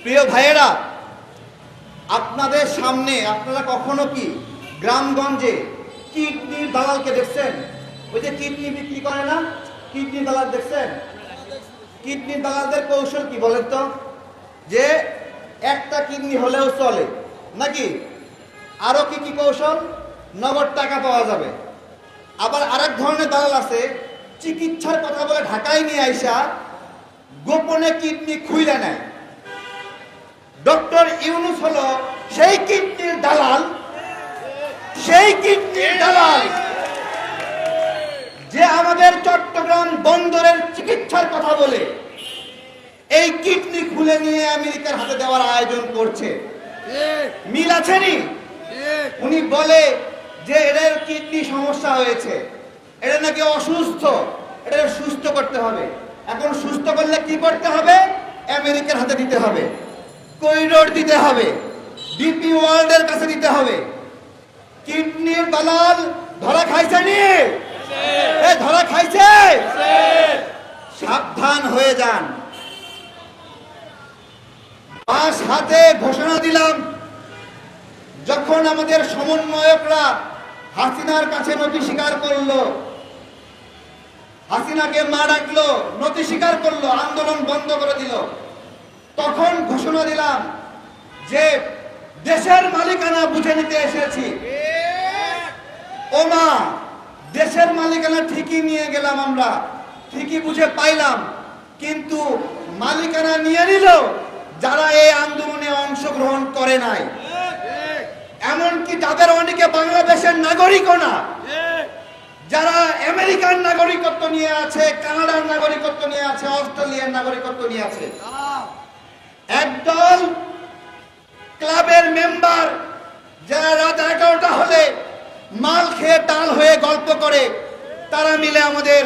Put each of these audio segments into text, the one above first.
প্রিয় ভাইয়েরা, আপনাদের সামনে আপনারা কখনো কি গ্রামগঞ্জে কিডনির দালালকে দেখছেন? ওই যে কিডনি বিক্রি করে না, কিডনি দালাল দেখছেন? কিডনি দালালদের কৌশল কি বলেন তো? যে একটা কিডনি হলেও চলে নাকি? আরো কি কি কৌশল? নগদ টাকা পাওয়া যাবে। আবার আরেক ধরনের দালাল আছে, চিকিৎসার কথা বলে ঢাকায় নিয়ে আইসা গোপনে কিডনি খুইলে নেয়। ডক্টর ইউনূস হলো সেই কিডনির দালাল, সেই কিডনির দালাল যে আমাদের চট্টগ্রাম বন্দরের চিকিৎসার কথা বলে এই কিডনি খুলে নিয়ে আমেরিকার হাতে দেওয়ার আয়োজন করছে। মিল আছেনি? উনি বলে যে এদের কিডনি সমস্যা হয়েছে, এটা নাকি অসুস্থ, এটা সুস্থ করতে হবে। এখন সুস্থ করলে কি করতে হবে? আমেরিকার হাতে দিতে হবে, করিডোর দিতে হবে, ডিপি ওয়ার্ল্ডের কাছে দিতে হবে। কিডনির দালাল ধরা খাইছে নি? ধরা খাইছে? সাবধান হয়ে যান। বাস হাতে ঘোষণা দিলাম, যখন আমাদের সমন্বয়করা হাসিনার কাছে নথি স্বীকার করলো, হাসিনাকে মা ডাকলো, নথি স্বীকার করলো, আন্দোলন বন্ধ করে দিল, তখন ঘোষণা দিলাম যে দেশের মালিকানা বুঝে নিতে এসেছি। ও মা, দেশের মালিকানা ঠিকই নিয়ে গেলাম, আমরা ঠিকই বুঝে পাইলাম, কিন্তু মালিকানা নিয়ে নিল যারা এই আন্দোলনে অংশগ্রহণ করে নাই, এমনকি যাদের অনেকে বাংলাদেশের নাগরিকও না, যারা আমেরিকান নাগরিকত্ব নিয়ে আছে, কানাডার নাগরিকত্ব নিয়ে আছে, অস্ট্রেলিয়ার নাগরিকত্ব নিয়ে আছে। একদল ক্লাবের মেম্বার যারা রাত 11টা হলে মাল খেয়ে টাল হয়ে গল্প করে, তারা মিলে আমাদের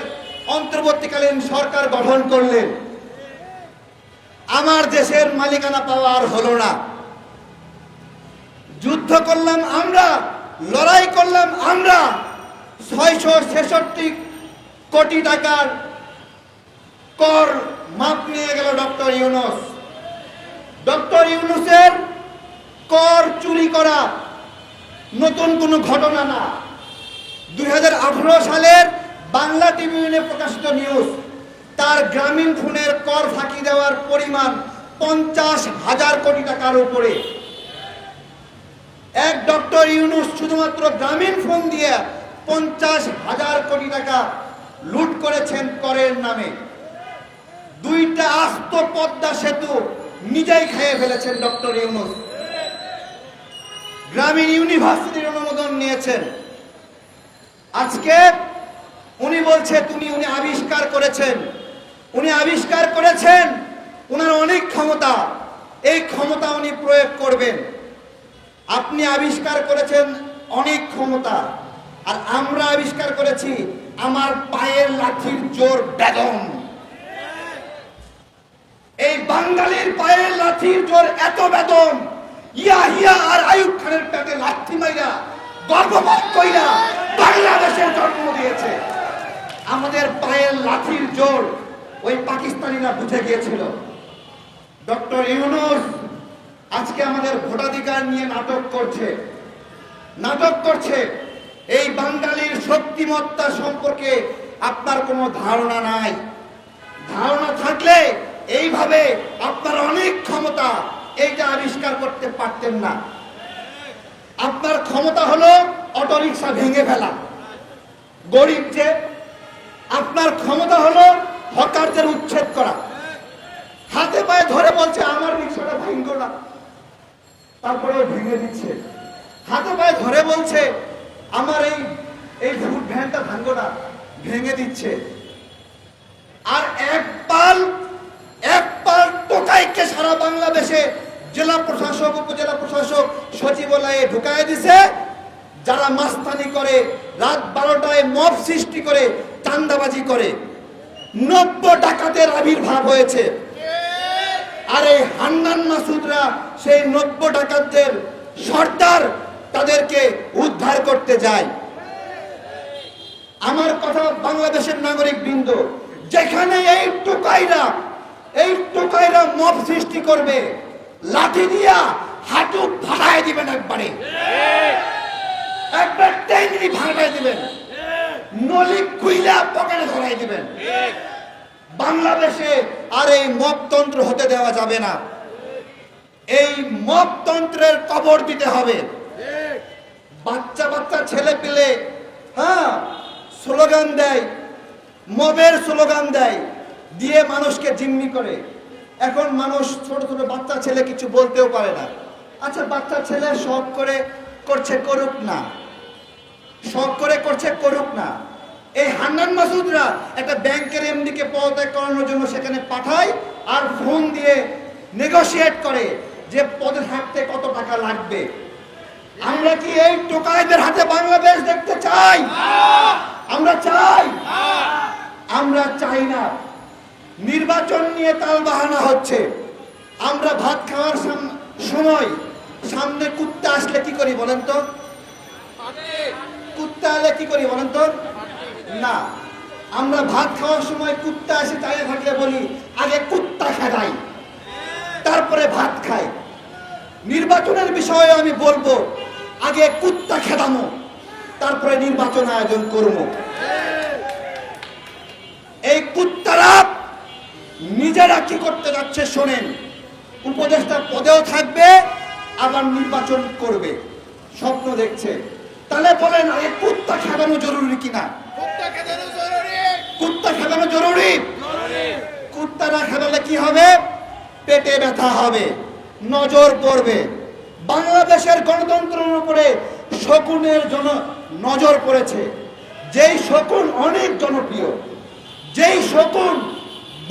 অন্তর্বর্তীকালীন সরকার গঠন করলেন। আমার দেশের মালিকানা পাওয়া আর হলো না। যুদ্ধ করলাম আমরা, লড়াই করলাম আমরা, 666 কোটি টাকার কর মাপ নিয়ে গেল ডক্টর ইউনূস। ডক্টর ইউনূসের কর চুরি করা নতুন কোনো ঘটনা না। 2018 সালের বাংলা ট্রিবিউনে প্রকাশিত নিউজ, তার গ্রামীণ ফোনের কর ফাঁকি দেওয়ার পরিমাণ 50,000 কোটি টাকার উপরে। এক ডক্টর ইউনূস শুধুমাত্র গ্রামীণ ফোন দিয়ে 50,000 কোটি টাকা লুট করেছেন করের নামে। 2টা আস্ত পদ্মা সেতু নিজেই খেয়ে ফেলেছেন ডক্টর ইউনূস। গ্রামীণ ইউনিভার্সিটির অনুমোদন নিয়েছেন। আজকে উনি বলছে উনি আবিষ্কার করেছেন, উনি আবিষ্কার করেছেন, উনার অনেক ক্ষমতা, এই ক্ষমতা উনি প্রয়োগ করবেন। আপনি আবিষ্কার করেছেন অনেক ক্ষমতা, আর আমরা আবিষ্কার করেছি আমার পায়ের লাঠির জোর বেদম। এই বাঙালির পায়ের লাঠির জোর এত বেদম, ইয়াহিয়া আর আইয়ুব খানের পেটে লাঠি মাইরা গর্ভপাত কইরা বাংলাদেশের জন্ম দিয়েছে। আমাদের পায়ের লাঠির জোর ওই পাকিস্তানিরা বুঝে গিয়েছিল। ডক্টর ইউনূস আজকে আমাদের ভোটাধিকার নিয়ে নাটক করছে। এই বাঙালির শক্তিমত্তা সম্পর্কে আপনার কোনো ধারণা নাই। ধারণা থাকলে এইভাবে আপনার অনেক ক্ষমতা, এইটা আবিষ্কার করতে পারতেন না। আপনার ক্ষমতা হলো অটোরিকশা ভেঙে ফেলা, গরিব যে। আপনার ক্ষমতা হলো হকারদের উচ্ছেদ করা। হাতে পায়ে ধরে বলছে আমার রিক্সাটা ভাঙো না, তারপরেও ভেঙে দিচ্ছে। হাতে পায়ে ধরে বলছে আমার এই ফুড ভ্যানটা ভাঙো না, ভেঙে দিচ্ছে। আর এক পাল টোকাইকে সারা বাংলাদেশে জেলা প্রশাসক, উপজেলা প্রশাসক, সচিবালয়ে ঢুকায় দিছে, যারা মাস্তানি করে, রাত 12টায় মব সৃষ্টি করে, চাঁদাবাজি করে। 90 ডাকাতের আবির্ভাব হয়েছে। আর এই হান্নান মাসুদরা সেই 90 ডাকাতদের সর্দার, তাদেরকে উদ্ধার করতে যায়। আমার কথা বাংলাদেশের নাগরিক বৃন্দ, যেখানে এই টোকাইরা মব সৃষ্টি করবে, লাঠি দিয়া হাঁটু ফাটাই দিবেন, একবারে একবার টেনে ফাটাই দিবেন, নলি খুইলা পকেটে ধরাই দিবেন। বাংলাদেশে আর এই মবতন্ত্র হতে দেওয়া যাবে না। এই মবতন্ত্রের কবর দিতে হবে। বাচ্চা বাচ্চা ছেলে পেলে স্লোগান দেয়, মবের স্লোগান দেয়, দিয়ে মানুষকে জিম্মি করে। এখন মানুষ ছোট ছোট বাচ্চা ছেলে কিছু বলতেও পারে না। আচ্ছা, বাচ্চা ছেলে শখ করে করছে, করুক না, শখ করে করছে, করুক না। এই হান্নান মাসুদরা একটা ব্যাংকের এমডি কে পদত্যাগ করানোর জন্য সেখানে পাঠায়, আর ফোন দিয়ে নেগোশিয়েট করে যে পদে থাকতে কত টাকা লাগবে। আমরা কি এই টোকাইদের হাতে বাংলাদেশ দেখতে চাই? আমরা চাই? আমরা চাই না। নির্বাচন নিয়ে তালবাহানা হচ্ছে। আমরা ভাত খাওয়ার সময় সামনে কুত্তা আসলে কি করি বলেন তো? কুত্তা এলে কি করি বলেন তো? না, আমরা ভাত খাওয়ার সময় কুত্তা এসে চাইলে থাকলে বলি আগে কুত্তা খেদাই, তারপরে ভাত খাই। নির্বাচনের বিষয়ে আমি বলবো আগে কুত্তা খেদামো, তারপরে নির্বাচন আয়োজন করবো। এই কুত্তারা নিজেরা কি করতে যাচ্ছে শোনেন। উপদেষ্টা পদেও থাকবে, আবার নির্বাচন করবে, স্বপ্ন দেখছে। তাহলে বলেন এই কুত্তা খেদানো জরুরি কিনা? কুত্তা খেদানো জরুরি। কুত্তা না খেদালে কি হবে? পেটে ব্যথা হবে, নজর পড়বে। বাংলাদেশের গণতন্ত্রের উপরে শকুনের নজর পড়েছে। যেই শকুন অনেক জনপ্রিয়, যেই শকুন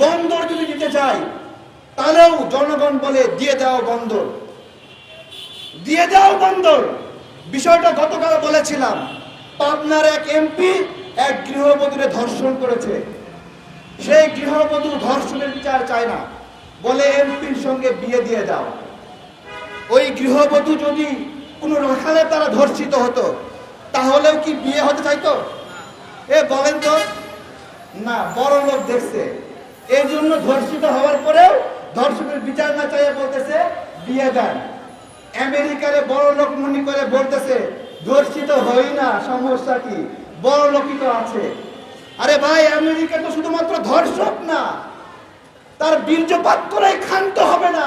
বন্দর যদি দিতে চায়, তাহলেও জনগণ বলে দিয়ে দাও বন্দর, দিয়ে দাও বন্দর। বিষয়টা গতকাল বলেছিলাম। পাবনার এক এমপি এক গৃহবধূকে ধর্ষণ করেছে। সেই গৃহবধূ ধর্ষণের বিচার চায় না, বলে এমপির সঙ্গে বিয়ে দিয়ে দাও। ওই গৃহবধূ যদি কোনো রাখালের দ্বারা ধর্ষিত হতো, তাহলেও কি বিয়ে হতে চাইতো? বলেন তো? না, বড় লোক দেখছে, এই জন্য ধর্ষিত হওয়ার পরেও ধর্ষণের বিচার না চাইয়ে বলতেছে বিয়ে দেন। আমেরিকারে বড় লোক মনে করে বলতেছে ধর্ষিত হই না, সমস্যা কি, বড় লোকই তো আছে। আরে ভাই, আমেরিকা তো শুধুমাত্র ধর্ষক না, তার বীর্যপাত করে ক্ষান্ত হবে না,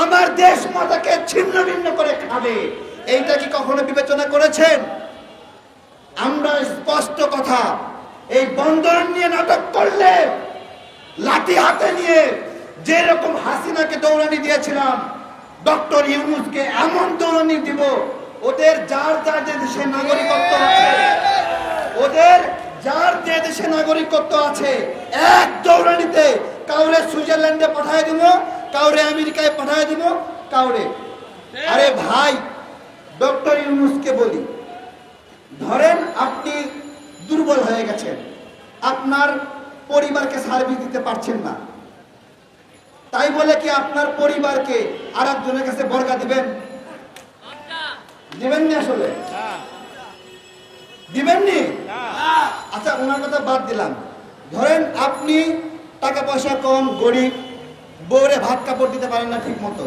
আমার দেশ মাতাকে ছিন্ন ভিন্ন করে খাবে। এইটা কি কখনো বিবেচনা করেছেন? আমরা স্পষ্ট কথা, এই বন্দর নিয়ে নাটক করলে লাঠি হাতে নিয়ে যেরকম হাসিনাকে দৌড়ানি দিয়েছিলাম, ডক্টর ইউনূসকে এমন দৌড়ানি দিব, ওদের যার যার যে দেশে নাগরিকত্ব আছে, ওদের যার যে দেশে নাগরিকত্ব আছে, এক দৌড়ানিতে কাউরে সুইজারল্যান্ডে পাঠায় দিব, কাউরে আমেরিকায় পাঠায় দিব, কাউরে। আরে ভাই, ডক্টর ইউনূসকে বলি, ধরেন আপনি দুর্বল হয়ে গেছেন, আপনার পরিবারকে সার্ভিস দিতে পারছেন না, তাই বলে কি আপনার পরিবারকে আর একজনের কাছে বর্গা দিবেন? দিবেননি? আসলে দিবেননি? আচ্ছা, ওনার কথা বাদ দিলাম। ধরেন আপনি টাকা পয়সা কম, গরিব, বউরে ভাত কাপড় দিতে পারেন না ঠিক মতো,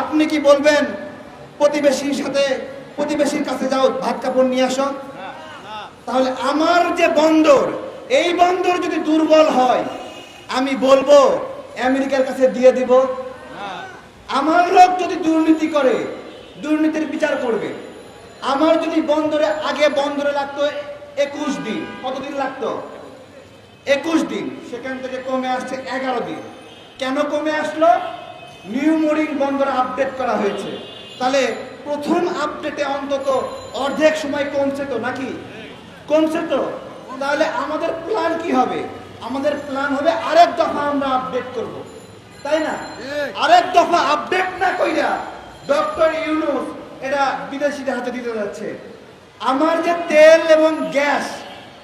আপনি কি বলবেন প্রতিবেশীর কাছে যাও, ভাত কাপড় নিয়ে আসো? তাহলে আমার যে বন্দর, এই বন্দর যদি দুর্বল হয়, আমি বলবো আমেরিকার কাছে দিয়ে দিব? আমার লোক যদি দুর্নীতি করে, দুর্নীতির বিচার করবে। আমার যদি বন্দরে লাগতো 21 দিন, কতদিন লাগতো? 21 দিন, সেখান থেকে কমে আসছে 11 দিন। কেন কমে আসলো? নিউ মোরিং বন্দর আপডেট করা হয়েছে। তাহলে প্রথম আপডেটে অন্তত অর্ধেক সময় কমছে তো, নাকি? কমছে তো। তাহলে আমাদের প্ল্যান কি হবে? আমাদের প্ল্যান হবে আরেক দফা আমরা আপডেট করব, তাই না? আরেক দফা আপডেট না কইরা ডক্টর ইউনূস এটা বিদেশিদের হাতে দিতে যাচ্ছে। আমার যে তেল এবং গ্যাস,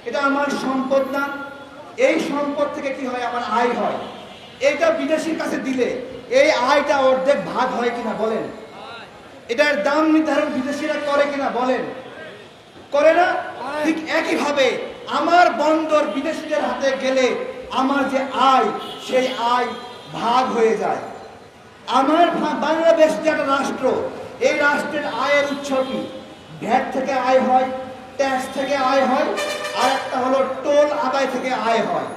এটা আমার সম্পদ না? এই সম্পদ থেকে কি হয়? আমার আয় হয়। এটা বিদেশির কাছে দিলে এই আয়টা অর্ধেক ভাগ হয় কিনা বলেন? এটার দাম নির্ধারণ বিদেশিরা করে কিনা বলেন? করে না? ঠিক একইভাবে আমার বন্দর বিদেশিদের হাতে গেলে আমার যে আয়, সেই আয় ভাগ হয়ে যায়। বাংলাদেশ যে একটা রাষ্ট্র, এই রাষ্ট্রের আয়ের উৎস কি? ভ্যাট থেকে আয় হয়, ট্যাক্স থেকে আয় হয়, আর একটা হলো টোল আদায় থেকে আয় হয়।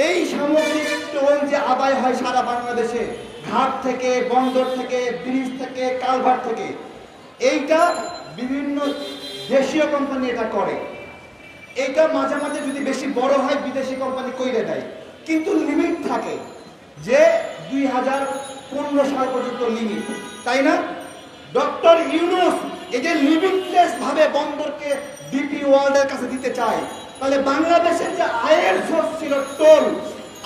এই সামগ্রিক টোল যে আদায় হয় সারা বাংলাদেশে, ঘাট থেকে, বন্দর থেকে, ব্রিজ থেকে, কালভার্ট থেকে, এইটা বিভিন্ন দেশীয় কোম্পানি এটা করে। এইটা মাঝে মাঝে যদি বেশি বড় হয় বিদেশি কোম্পানি কইরে দেয়, কিন্তু লিমিট থাকে যে 2015 সাল পর্যন্ত লিমিট, তাই না? ডক্টর ইউনূস এই যে লিমিটলেস ভাবে বন্দরকে ডিপি ওয়ার্ল্ডের কাছে দিতে চায়, তাহলে বাংলাদেশের যে আয়ের সোর্স ছিল টোল,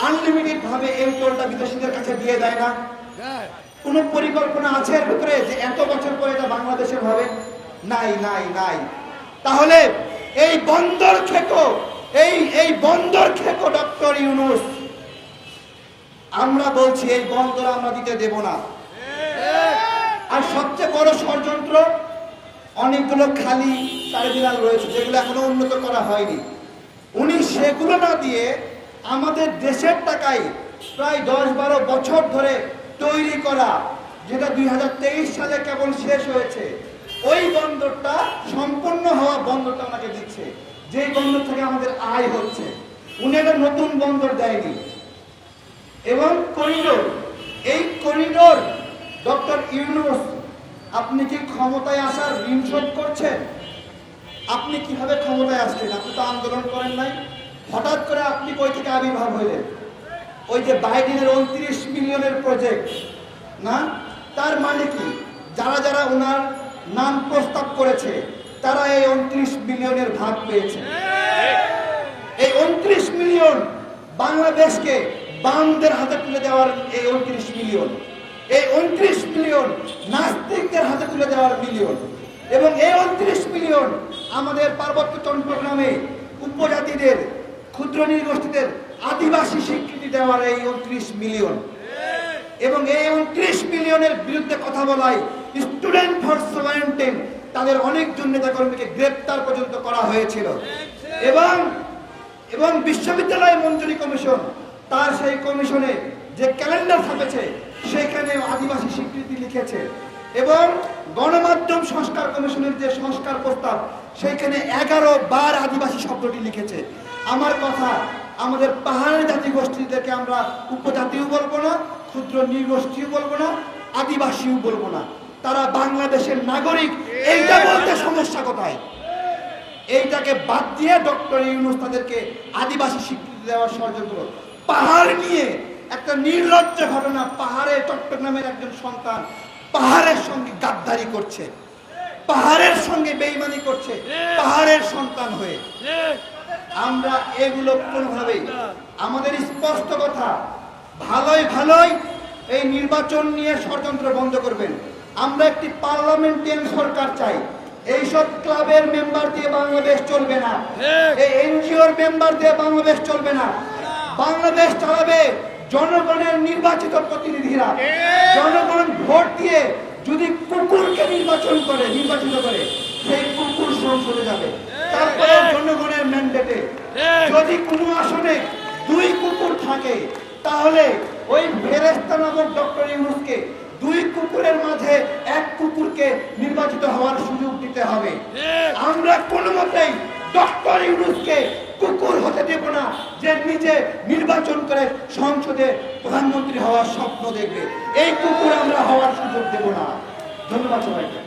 আনলিমিটেড ভাবে এই টোলটা বিদেশিদের কাছে দিয়ে দেয় না? কোন পরিকল্পনা আছে এর ভিতরে যে এত বছর পরে এটা বাংলাদেশের হবে? নাই নাই নাই। তাহলে এই বন্দর খেকো, এই বন্দর খেকো ডক্টর ইউনূস, আমরা বলছি এই বন্দর আমরা দিতে দেব না। আর সবচেয়ে বড় ষড়যন্ত্র, অনেকগুলো খালি টার্মিনাল রয়েছে যেগুলো এখনো উন্নত করা হয়নি। উনি সেগুলো না দিয়ে আমাদের দেশের টাকায় প্রায় 10-12 বছর ধরে তৈরি করা, যেটা 2023 সালে কেবল শেষ হয়েছে, ওই বন্দরটা সম্পূর্ণ হওয়া বন্দরটা ওনাকে দিচ্ছে, যেই বন্দর থেকে আমাদের আয় হচ্ছে। উনি একটা নতুন বন্দর দেয়নি। এবং করিডোর, এই করিডোর ডক্টর ইউনূস, আপনি কি ক্ষমতায় আসার ঋণ শোধ করছেন? আপনি কিভাবে ক্ষমতায় আসছেন? আপনি তো আন্দোলন করেন নাই, হঠাৎ করে আপনি কই থেকে আবির্ভাব হইলেন? ওই যে বাইডেনের 29 মিলিয়নের প্রজেক্ট না, তার মানে কি? যারা যারা ওনার নাম প্রস্তাব করেছে তারা এই 29 মিলিয়নের ভাগ পেয়েছে। এই 29 মিলিয়ন বাংলাদেশকে বামদের হাতে তুলে দেওয়ার, এই 29 মিলিয়ন, এই 29 মিলিয়ন নাস্তিকদের হাতে তুলে দেওয়ার মিলিয়ন, এবং এই 29 মিলিয়ন আমাদের পার্বত্য চট্টগ্রামে উপজাতিদের, ক্ষুদ্র নৃগোষ্ঠীদের, আদিবাসী স্বীকৃতি দেওয়ার এই 29 মিলিয়ন। এবং এই 29 মিলিয়নের বিরুদ্ধে কথা বলায় স্টুডেন্ট ফর 17 তাদের অনেকজন নেতাকর্মীকে গ্রেপ্তার পর্যন্ত করা হয়েছিল। এবং বিশ্ববিদ্যালয় মঞ্জুরি কমিশন, তার সেই কমিশনে যে ক্যালেন্ডার ছাপেছে সেখানে আদিবাসী স্বীকৃতি লিখেছে। এবং গণমাধ্যম সংস্কার কমিশনের যে সংস্কার প্রস্তাব, সেইখানে 11 বার আদিবাসী শব্দটি লিখেছে। আমার কথা, আমাদের পাহাড়ি জাতিগোষ্ঠীদেরকে আমরা উপজাতিও বলবো না, ক্ষুদ্র নৃগোষ্ঠীও বলবো না, আদিবাসীও বলবো না, তারা বাংলাদেশের নাগরিক। এইটা বলতে সমস্যা কোথায়? এইটাকে বাদ দিয়ে ডক্টর ইউনূস তাদেরকে আদিবাসী স্বীকৃতি দেওয়ার ষড়যন্ত্র। পাহাড় নিয়ে একটা নির্লজ্জ ঘটনা, পাহাড়ে চট্টগ্রামের একজন সন্তান পাহাড়ের সঙ্গে গাদ্দারি করছে, পাহাড়ের সঙ্গে বেইমানি করছে, পাহাড়ের সন্তান হয়ে। আমরা এগুলো কোনোভাবেই, আমাদের স্পষ্ট কথা, ভালোই এই নির্বাচন নিয়ে ষড়যন্ত্র বন্ধ করবেন। আমরা একটি পার্লামেন্টারিয়ান সরকার চাই। এইসব ক্লাবের মেম্বার দিয়ে বাংলাদেশ চলবে না, এই এনজিওর মেম্বার দিয়ে বাংলাদেশ চলবে না। বাংলাদেশ চালাবে জনগণের নির্বাচিত প্রতিনিধিরা। জনগণ ভোট দিয়ে যদি কুকুরকে নির্বাচিত করে সেই কুকুর সংসদে যাবে। তারপরে জনগণের ম্যান্ডেটে যদি কোনো আসনে 2 কুকুর থাকে, তাহলে ওই ফেরেশতা নামক ডক্টর ইউনূসকে 2 কুকুরের মাঝে 1 কুকুরকে নির্বাচিত হওয়ার সুযোগ দিতে হবে। আমরা কোনো মতেই ডক্টর ইউনূসকে কুকুর হতে দেব না, যে নিজে নির্বাচন করে সংসদে প্রধানমন্ত্রী হওয়ার স্বপ্ন দেখবে। এই কুকুর আমরা হওয়ার সুযোগ দেব না। ধন্যবাদ সবাইকে।